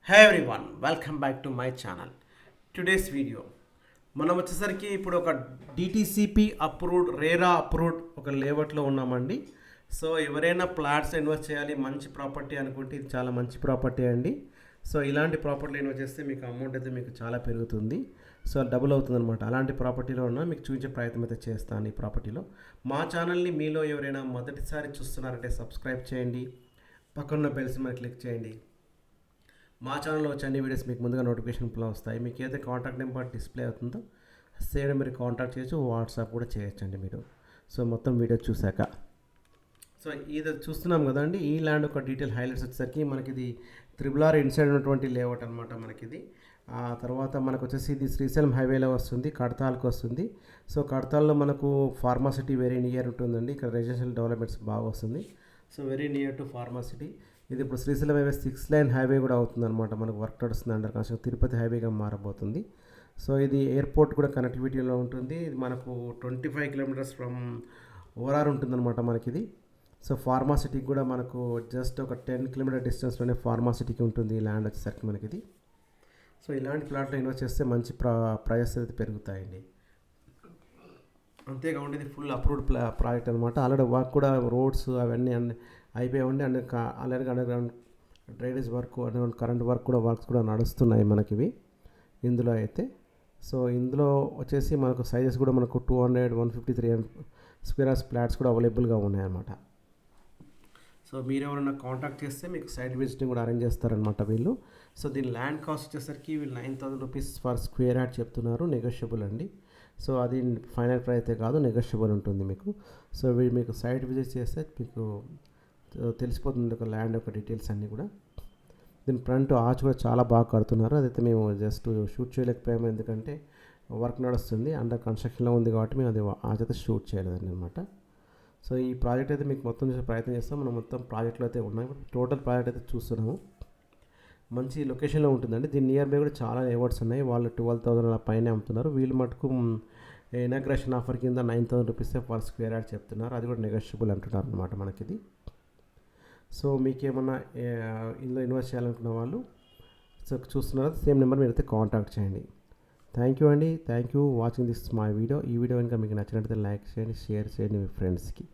Hey everyone, welcome back to my channel. Today's video మనం వచ్చేసరికి ఇప్పుడు ఒక డిటిసిపి అప్రూవ్డ్, రేరా అప్రూవ్డ్ ఒక లేఅవుట్లో ఉన్నామండి. సో ఎవరైనా ప్లాట్స్ ఇన్వెస్ట్ చేయాలి, మంచి ప్రాపర్టీ అనుకుంటే ఇది చాలా మంచి ప్రాపర్టీ అండి. సో ఇలాంటి ప్రాపర్టీలో ఇన్వెస్ట్ చేస్తే మీకు అమౌంట్ అయితే మీకు చాలా పెరుగుతుంది. సో డబుల్ అవుతుంది అనమాట. అలాంటి ప్రాపర్టీలో ఉన్న మీకు చూపించే ప్రయత్నం అయితే చేస్తాను. ఈ ప్రాపర్టీలో మా ఛానల్ని మీలో ఎవరైనా మొదటిసారి చూస్తున్నారంటే సబ్స్క్రైబ్ చేయండి, పక్కన బెల్ సింబల్ క్లిక్ చేయండి. మా ఛానల్లో వచ్చే అన్ని వీడియోస్ మీకు ముందుగా నోటిఫికేషన్లో వస్తాయి. మీకు ఏదైతే కాంటాక్ట్ నెంబర్ డిస్ప్లే అవుతుందో సేమ్ మీరు కాంటాక్ట్ చేయొచ్చు, వాట్సాప్ కూడా చేయొచ్చండి మీరు. సో మొత్తం వీడియో చూశాక సో ఇది చూస్తున్నాం కదండి. ఈ ల్యాండ్ ఒక డీటెయిల్ హైలైట్స్ వచ్చేసరికి మనకి ఇది త్రిబుల్ ఇన్సైడ్ ఉన్నటువంటి లేఅవుట్ అనమాట మనకిది. ఆ తర్వాత మనకు వచ్చేసి ఇది శ్రీశైలం హైవేలో వస్తుంది, కడతాల్కి వస్తుంది. సో కడతాల్లో మనకు ఫార్మాసిటీ వెరీ నియర్ ఉంటుందండి. ఇక్కడ రెసిడెన్షియల్ డెవలప్మెంట్స్ బాగా వస్తుంది. So very near to pharma city. ఇది ఇప్పుడు శ్రీశైలం హైవే 6 లైన్ హైవే కూడా అవుతుంది అనమాట. మనకు వర్క్ నడుస్తుంది, అండర్ కన్స్ట్రక్షన్ తిరుపతి హైవేగా మారబోతుంది. సో ఇది ఎయిర్పోర్ట్ కూడా కనెక్టివిటీలో ఉంటుంది. ఇది మనకు 25 కిలోమీటర్స్ ఫ్రమ్ ఓఆర్ఆర్ ఉంటుందన్నమాట మనకి ఇది. సో ఫార్మాసిటీకి కూడా మనకు జస్ట్ ఒక 10 కిలోమీటర్ డిస్టెన్స్లోనే ఫార్మాసిటీకి ఉంటుంది ఈ ల్యాండ్ వచ్చేసరికి మనకి ఇది. సో ఇలాంటి ప్లాట్లో ఇన్వెస్ట్ చేస్తే మంచి ప్రైజెస్ అయితే పెరుగుతాయండి. అంతేకాకుండా ఇది ఫుల్ అప్రూవ్డ్ ప్రాజెక్ట్ అనమాట. ఆల్రెడీ వర్క్ కూడా రోడ్స్ అవన్నీ అయిపోయి ఉండి already under ground drainage work, under ground current works కూడా నడుస్తున్నాయి మనకి ఇవి ఇందులో అయితే. సో ఇందులో వచ్చేసి మనకు సైజెస్ కూడా మనకు 200, 150, 300 స్క్వేర్ యార్డ్స్ ఫ్లాట్స్ కూడా అవైలబుల్గా ఉన్నాయన్నమాట. సో మీరు ఎవరైనా కాంటాక్ట్ చేస్తే మీకు సైట్ విజిటింగ్ కూడా అరేంజ్ చేస్తారనమాట వీళ్ళు. సో దీని ల్యాండ్ కాస్ట్ వచ్చేసరికి వీళ్ళు 9,000 రూపీస్ ఫర్ స్క్వేర్ యార్డ్ చెప్తున్నారు. నెగోషియబుల్ అండి. సో అది ఫైనల్ ప్రైస్ అయితే కాదు, నెగోషియబుల్ ఉంటుంది మీకు. సో వీళ్ళు మీకు సైట్ విజిట్ చేస్తే మీకు తెలిసిపోతుంది ఒక ల్యాండ్ యొక్క డీటెయిల్స్ అన్నీ కూడా. దీని ఫ్రంట్ ఆర్చ్ కూడా చాలా బాగా కడుతున్నారు. అదైతే మేము జస్ట్ షూట్ చేయలేకపోయాము, ఎందుకంటే వర్క్ నడుస్తుంది, అండర్ కన్స్ట్రక్షన్లో ఉంది కాబట్టి మేము అది ఆర్చ్ అయితే షూట్ చేయలేదండి అనమాట. సో ఈ ప్రాజెక్ట్ అయితే మీకు మొత్తం చూసే ప్రయత్నం చేస్తాం. మనం మొత్తం ప్రాజెక్ట్లో అయితే ఉన్నాం. టోటల్ ప్రాజెక్ట్ అయితే చూస్తున్నాము. మంచి లొకేషన్లో ఉంటుందండి. దీని నియర్ బై కూడా చాలా అవార్డ్స్ ఉన్నాయి. వాళ్ళు 12,000 అలా పైన అమ్ముతున్నారు. వీళ్ళు మటుకు ఇనాగ్రేషన్ ఆఫర్ కింద 9,000 రూపీస్ పర్ స్క్వేర్ యార్డ్ చెప్తున్నారు. అది కూడా నెగోషియబుల్ అంటున్నారు అనమాట మనకిది. సో మీకేమన్నా ఇందులో ఇన్వెస్ట్ చేయాలనుకున్న వాళ్ళు సో చూస్తున్నారు, సేమ్ నెంబర్ మీరు అయితే కాంటాక్ట్ చేయండి. థ్యాంక్ యూ అండి. Thank you watching this my video. ఈ వీడియో కనుక మీకు నచ్చినట్లయితే లైక్ చేయండి, షేర్ చేయండి మీ ఫ్రెండ్స్కి.